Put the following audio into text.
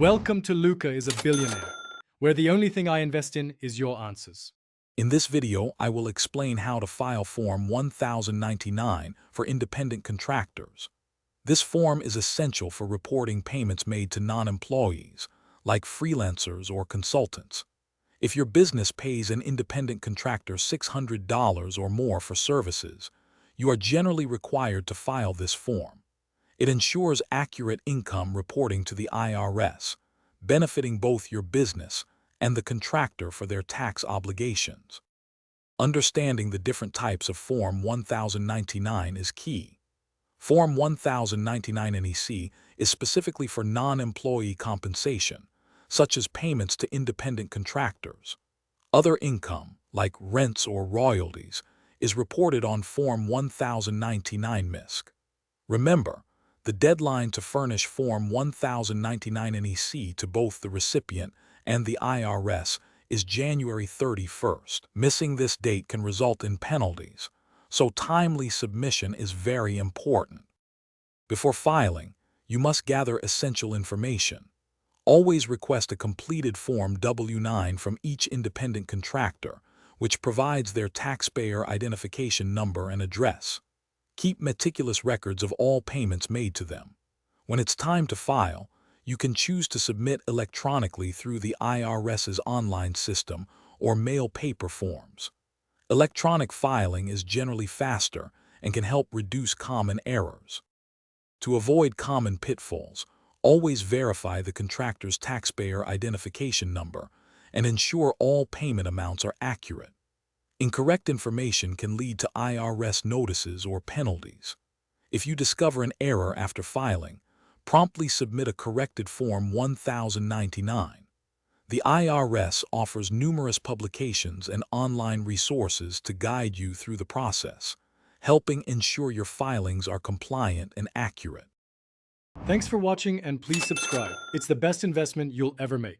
Welcome to Luca is a Billionaire, where the only thing I invest in is your answers. In this video, I will explain how to file Form 1099 for independent contractors. This form is essential for reporting payments made to non-employees, like freelancers or consultants. If your business pays an independent contractor $600 or more for services, you are generally required to file this form. It ensures accurate income reporting to the IRS, benefiting both your business and the contractor for their tax obligations. Understanding the different types of Form 1099 is key. Form 1099 NEC is specifically for non-employee compensation, such as payments to independent contractors. Other income, like rents or royalties, is reported on Form 1099 MISC. Remember, the deadline to furnish Form 1099 NEC to both the recipient and the IRS is January 31st. Missing this date can result in penalties, so timely submission is very important. Before filing, you must gather essential information. Always request a completed Form W-9 from each independent contractor, which provides their taxpayer identification number and address. Keep meticulous records of all payments made to them. When it's time to file, you can choose to submit electronically through the IRS's online system or mail paper forms. Electronic filing is generally faster and can help reduce common errors. To avoid common pitfalls, always verify the contractor's taxpayer identification number and ensure all payment amounts are accurate. Incorrect information can lead to IRS notices or penalties. If you discover an error after filing, promptly submit a corrected Form 1099. The IRS offers numerous publications and online resources to guide you through the process, helping ensure your filings are compliant and accurate. Thanks for watching and please subscribe. It's the best investment you'll ever make.